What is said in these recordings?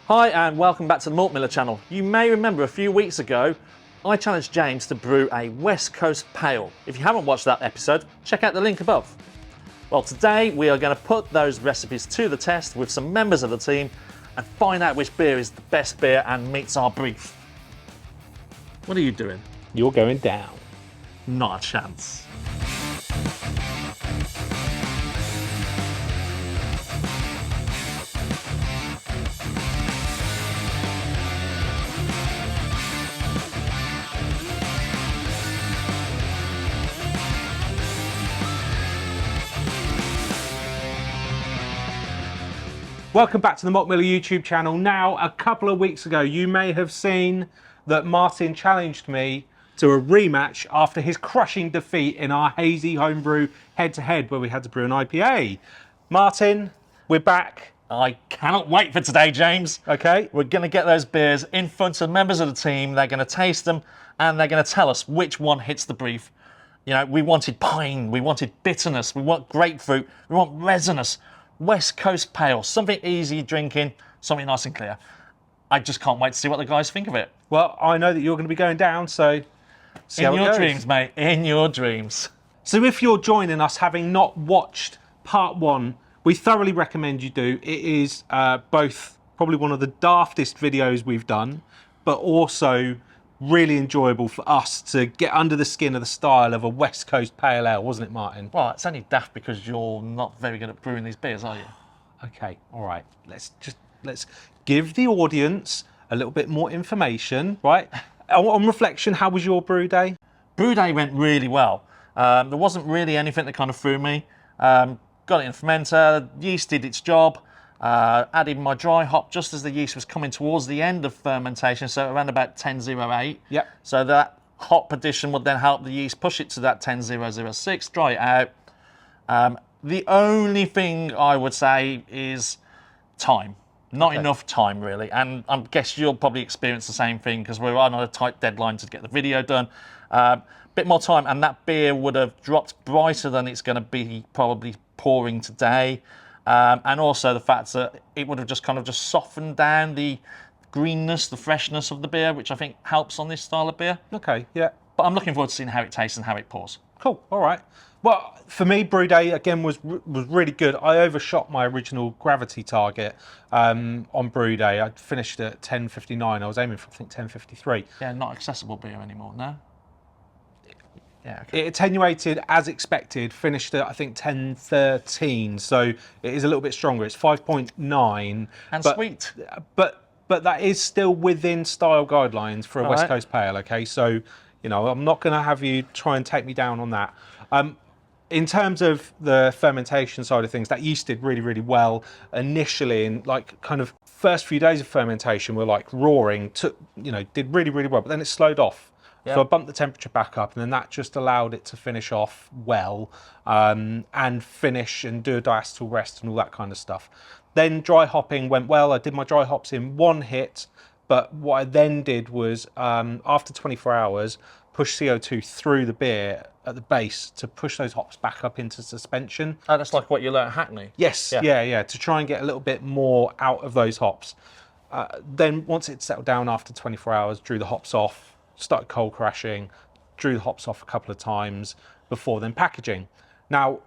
Hi and welcome back to the Malt Miller channel. You may remember a few weeks ago I challenged James to brew a West Coast Pale. If you haven't watched that episode, check out the link above. Well, today we are going to put those recipes to the test with some members of the team and find out which beer is the best beer and meets our brief. What are you doing? You're going down. Not a chance. Welcome back to the Malt Miller YouTube channel. Now, a couple of weeks ago, you may have seen that Martin challenged me to a rematch after his crushing defeat in our hazy homebrew head-to-head where we had to brew an IPA. Martin, we're back. I cannot wait for today, James. Okay. We're going to get those beers in front of members of the team. They're going to taste them and they're going to tell us which one hits the brief. You know, we wanted pine, we wanted bitterness, we want grapefruit, we want resinous. West Coast Pale, something easy drinking, something nice and clear. I just can't wait to see what the guys think of it. Well, I know that you're going to be going down, so see how it goes. In your dreams, mate, in your dreams. So if you're joining us having not watched part one, we thoroughly recommend you do. It is both probably one of the daftest videos we've done, but also really enjoyable for us to get under the skin of the style of a West Coast Pale Ale, wasn't it, Martin? Well, it's only daft because you're not very good at brewing these beers, are you? Okay, all right. Let's give the audience a little bit more information, right? On reflection, how was your brew day? Brew day went really well. There wasn't really anything that kind of threw me. Got it in a fermenter, yeast did its job. Added my dry hop just as the yeast was coming towards the end of fermentation, so around about 10.08. Yep. So that hop addition would then help the yeast push it to that 10.006, dry it out. The only thing I would say is time. Not enough time, really. And I guess you'll probably experience the same thing because we're on a tight deadline to get the video done. Bit more time, and that beer would have dropped brighter than it's going to be probably pouring today. And also the fact that it would have just kind of softened down the greenness, the freshness of the beer, which I think helps on this style of beer. Okay, yeah. But I'm looking forward to seeing how it tastes and how it pours. Cool, all right. Well, for me, brew day, again, was really good. I overshot my original gravity target on brew day. I finished at 10.59. I was aiming for, I think, 10.53. Yeah, not accessible beer anymore, no? Yeah, okay. It attenuated as expected, finished at, I think, 10.13. So it is a little bit stronger. It's 5.9. And sweet. But that is still within style guidelines for a West Coast Pale, okay? So, you know, I'm not going to have you try and take me down on that. In terms of the fermentation side of things, that yeast did really, really well initially. In like kind of first few days of fermentation were like roaring, did really, really well. But then it slowed off. Yep. So I bumped the temperature back up, and then that just allowed it to finish off well and finish and do a diacetyl rest and all that kind of stuff. Then dry hopping went well. I did my dry hops in one hit, but what I then did was after 24 hours, push CO2 through the beer at the base to push those hops back up into suspension. Oh, that's like what you learned at Hackney? Yes, yeah, to try and get a little bit more out of those hops. Then once it settled down after 24 hours, drew the hops off, started cold crashing, drew the hops off a couple of times before then packaging. Now,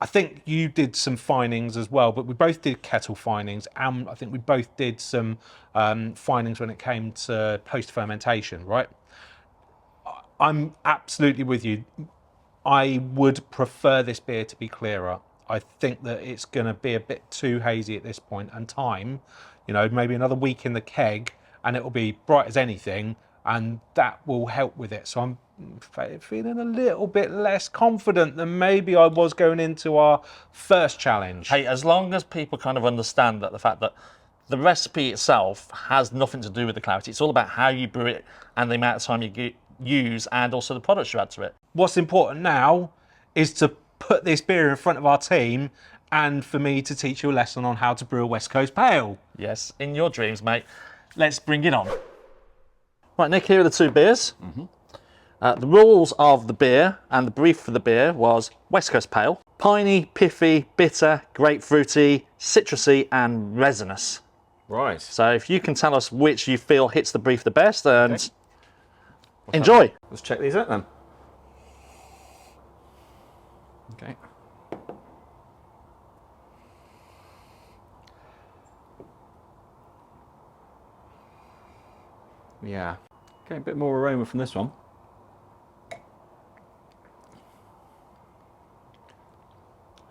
I think you did some finings as well, but we both did kettle finings, and I think we both did some finings when it came to post-fermentation, right? I'm absolutely with you. I would prefer this beer to be clearer. I think that it's going to be a bit too hazy at this point, and time, maybe another week in the keg, and it will be bright as anything, and that will help with it. So I'm feeling a little bit less confident than maybe I was going into our first challenge. Hey, as long as people kind of understand that the fact that the recipe itself has nothing to do with the clarity, it's all about how you brew it and the amount of time you use and also the products you add to it. What's important now is to put this beer in front of our team and for me to teach you a lesson on how to brew a West Coast Pale. Yes, in your dreams, mate. Let's bring it on. Right, Nick, here are the two beers. The rules of the beer and the brief for the beer was West Coast Pale. Piney, piffy, bitter, grapefruity, citrusy and resinous. Right. So if you can tell us which you feel hits the brief the best, and enjoy. Let's check these out then. Okay. Yeah. Okay, a bit more aroma from this one.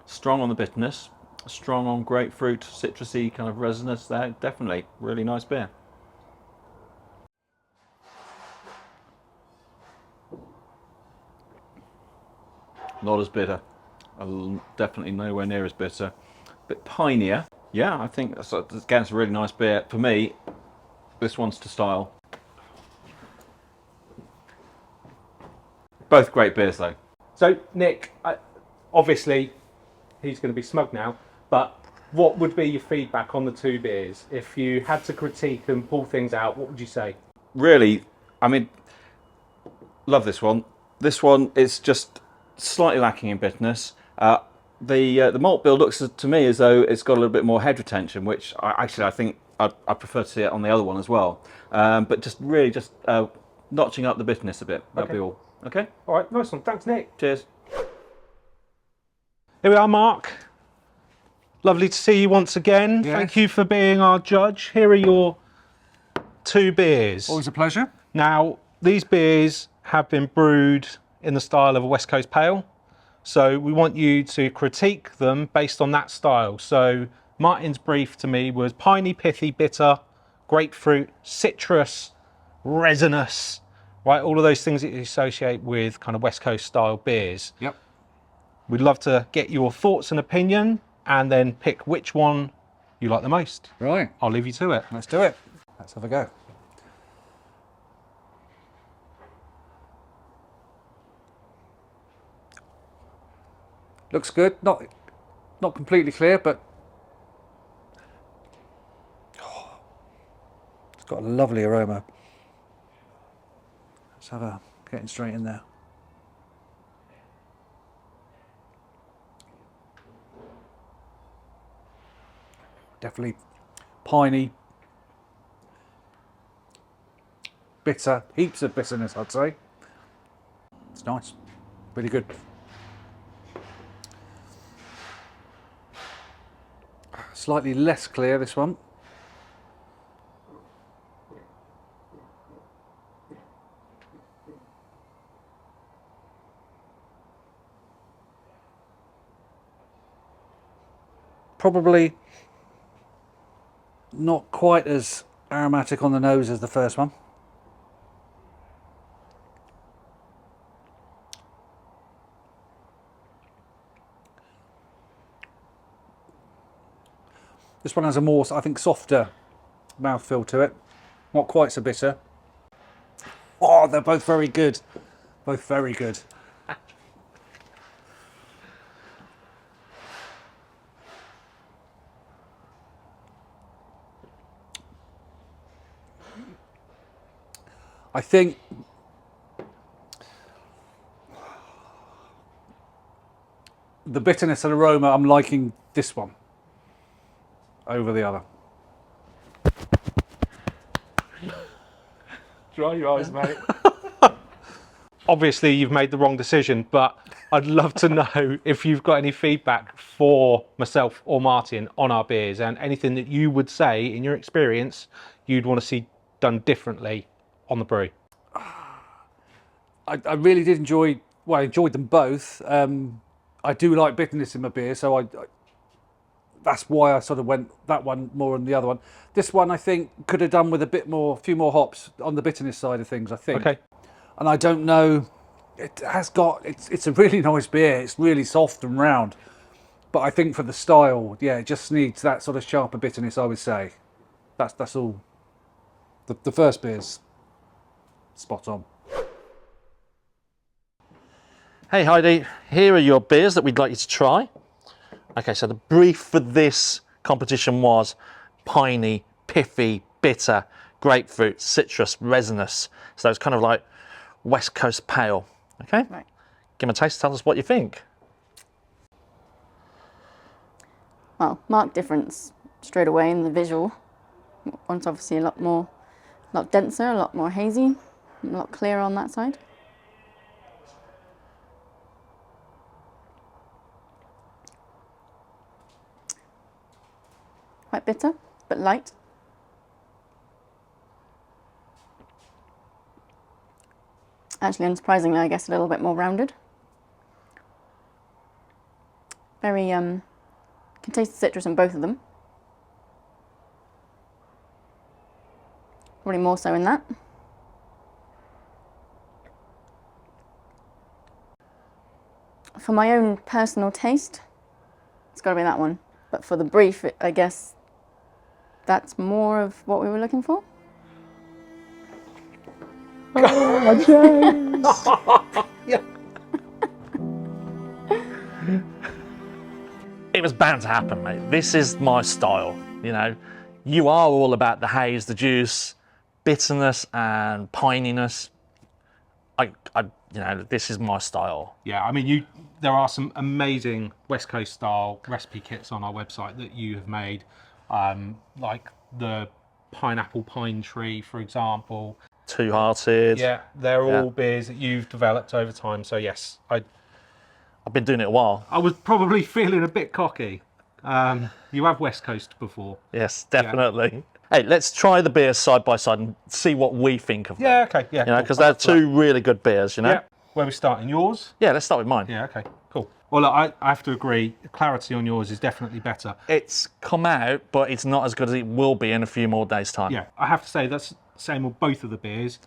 Strong on the bitterness, strong on grapefruit, citrusy kind of resinous there. Definitely, really nice beer. Not as bitter. Definitely nowhere near as bitter. A bit pinier. Yeah, I think that's, again, it's a really nice beer. For me, this one's to style. Both great beers though. So Nick, obviously he's going to be smug now, but what would be your feedback on the two beers? If you had to critique and pull things out, what would you say? Really, I mean, love this one. This one is just slightly lacking in bitterness. The malt bill looks to me as though it's got a little bit more head retention, which I think I prefer to see it on the other one as well. But just really just notching up the bitterness a bit. That'd be all. Okay. All right, nice one. Thanks, Nick. Cheers. Here we are, Mark. Lovely to see you once again. Yes. Thank you for being our judge. Here are your two beers. Always a pleasure. Now, these beers have been brewed in the style of a West Coast Pale. So we want you to critique them based on that style. So Martin's brief to me was piney, pithy, bitter, grapefruit, citrus, resinous, right? All of those things that you associate with kind of West Coast style beers. Yep. We'd love to get your thoughts and opinion and then pick which one you like the most. Right. I'll leave you to it. Let's do it. Let's have a go. Looks good. Not completely clear, but it's got a lovely aroma. Let's have a getting straight in there. Definitely piney, bitter, heaps of bitterness, I'd say. It's nice, really good. Slightly less clear, this one. Probably not quite as aromatic on the nose as the first one. This one has a more, I think, softer mouthfeel to it. Not quite so bitter. Oh, they're both very good. Both very good. I think the bitterness and aroma, I'm liking this one over the other. Dry your eyes, mate. Obviously, you've made the wrong decision, but I'd love to know if you've got any feedback for myself or Martin on our beers and anything that you would say, in your experience, you'd want to see done differently on the brew. I really did enjoy, well, I enjoyed them both. I do like bitterness in my beer, so that's why I sort of went that one more than the other one. This one I think could have done with a few more hops on the bitterness side of things, I think. Okay. And I don't know, it's a really nice beer. It's really soft and round. But I think for the style, yeah, it just needs that sort of sharper bitterness, I would say. That's all. The first beer's spot on. Hey Heidi, here are your beers that we'd like you to try. Okay, so the brief for this competition was piney, pithy, bitter, grapefruit, citrus, resinous. So it's kind of like West Coast Pale. Okay? Right. Give them a taste, tell us what you think. Well, marked difference straight away in the visual. One's obviously a lot denser, a lot more hazy, a lot clearer on that side. Quite bitter, but light. Actually, unsurprisingly, I guess a little bit more rounded. Very, can taste the citrus in both of them. Probably more so in that. For my own personal taste, it's got to be that one. But for the brief, I guess that's more of what we were looking for. It was bound to happen, mate. This is my style, you know. You are all about the haze, the juice, bitterness and pininess. You know, this is my style. Yeah, I mean, there are some amazing West Coast style recipe kits on our website that you have made, like the pineapple pine tree, for example. Two Hearted. Yeah, they're all beers that you've developed over time. So yes, I've been doing it a while. I was probably feeling a bit cocky. You have West Coast before. Yes, definitely. Hey, let's try the beers side by side and see what we think of them. Yeah, okay, yeah. You know, because they're two really good beers, you know? Yeah. Where are we starting? Yours? Yeah, let's start with mine. Yeah, okay, cool. Well, look, I have to agree, the clarity on yours is definitely better. It's come out, but it's not as good as it will be in a few more days' time. Yeah, I have to say that's the same with both of the beers.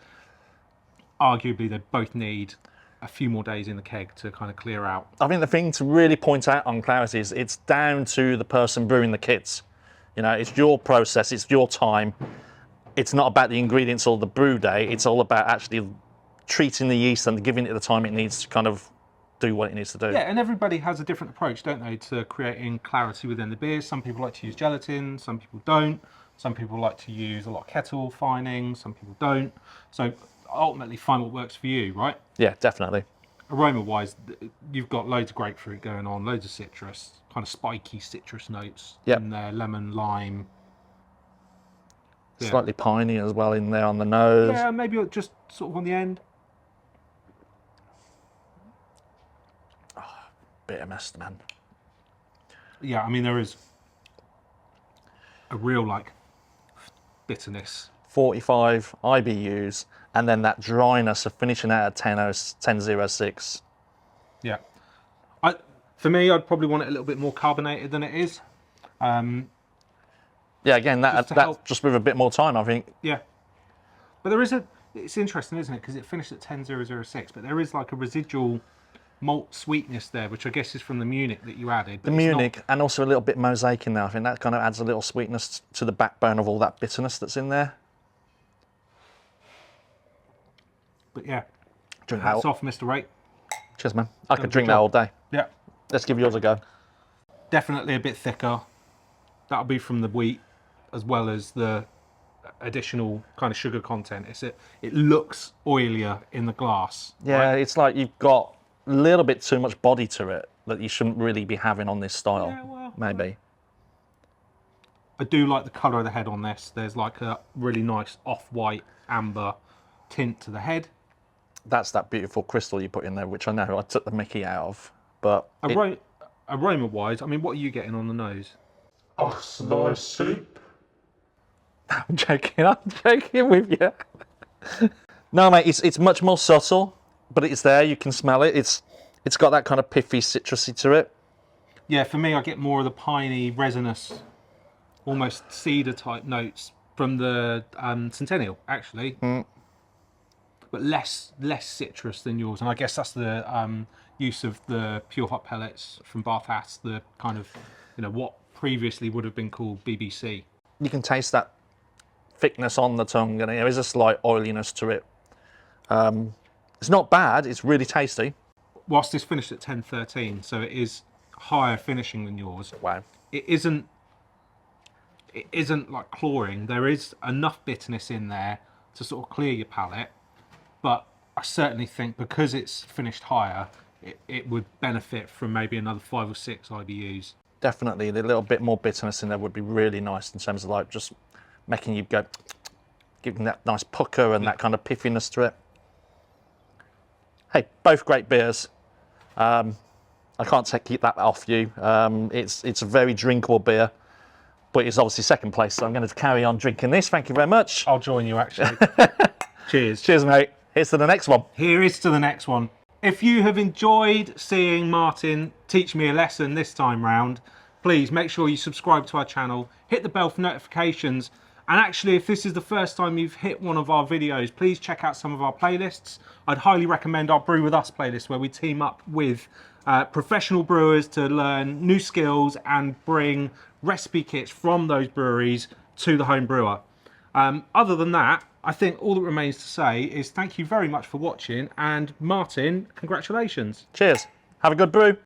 Arguably, they both need a few more days in the keg to kind of clear out. I think the thing to really point out on clarity is it's down to the person brewing the kits. You know, it's your process, it's your time. It's not about the ingredients or the brew day. It's all about actually treating the yeast and giving it the time it needs to kind of do what it needs to do. Yeah, and everybody has a different approach, don't they, to creating clarity within the beers. Some people like to use gelatin, some people don't. Some people like to use a lot of kettle fining, some people don't. So ultimately find what works for you, right? Yeah, definitely. Aroma-wise, you've got loads of grapefruit going on, loads of citrus, kind of spiky citrus notes in there, lemon, lime. Yeah. Slightly piney as well in there on the nose. Yeah, maybe just sort of on the end. Bitter mess, man. Yeah, I mean, there is a real, like, bitterness. 45 IBUs, and then that dryness of finishing out at 10.06. Yeah. For me, I'd probably want it a little bit more carbonated than it is. Yeah, again, that's just with a bit more time, I think. Yeah. But there is it's interesting, isn't it? Because it finished at 10.006, but there is like a residual malt sweetness there, which I guess is from the Munich that you added. The Munich, and also a little bit mosaic in there. I think that kind of adds a little sweetness to the backbone of all that bitterness that's in there. But yeah, Drink hats that. off, Mr. Rake. Cheers, man. I could good drink that job. all day. Yeah. Let's give yours a go. Definitely a bit thicker. That'll be from the wheat as well as the additional kind of sugar content. It looks oilier in the glass. Yeah, right? it's like you've got a little bit too much body to it that you shouldn't really be having on this style. Yeah, well, maybe. I do like the colour of the head on this. There's like a really nice off-white amber tint to the head. That's that beautiful crystal you put in there, which I know I took the mickey out of. But Aroma-wise, I mean, what are you getting on the nose? Oxidized soup. I'm joking with you. No, mate, it's much more subtle, but it's there. You can smell it. It's got that kind of piffy, citrusy to it. Yeah, for me, I get more of the piney, resinous, almost cedar type notes from the Centennial, actually. But less citrus than yours. And I guess that's the use of the pure hop pellets from Bath Hass, the kind of, what previously would have been called BBC. You can taste that thickness on the tongue, and there is a slight oiliness to it. It's not bad. It's really tasty. Whilst this finished at 10.13, so it is higher finishing than yours. Wow. It isn't like clawing. There is enough bitterness in there to sort of clear your palate, but I certainly think because it's finished higher, it would benefit from maybe another 5 or 6 IBUs. Definitely, a little bit more bitterness in there would be really nice in terms of like just making you go, giving that nice pucker and that kind of piffiness to it. Hey, both great beers. I can't keep that off you. It's a very drinkable beer, but it's obviously second place, so I'm going to carry on drinking this. Thank you very much. I'll join you actually. Cheers. Cheers, mate. Here's to the next one. Here is to the next one. If you have enjoyed seeing Martin teach me a lesson this time round, please make sure you subscribe to our channel, hit the bell for notifications, and actually if this is the first time you've hit one of our videos, please check out some of our playlists. I'd highly recommend our Brew With Us playlist, where we team up with professional brewers to learn new skills and bring recipe kits from those breweries to the home brewer. Other than that, I think all that remains to say is thank you very much for watching, and Martin, congratulations. Cheers. Have a good brew.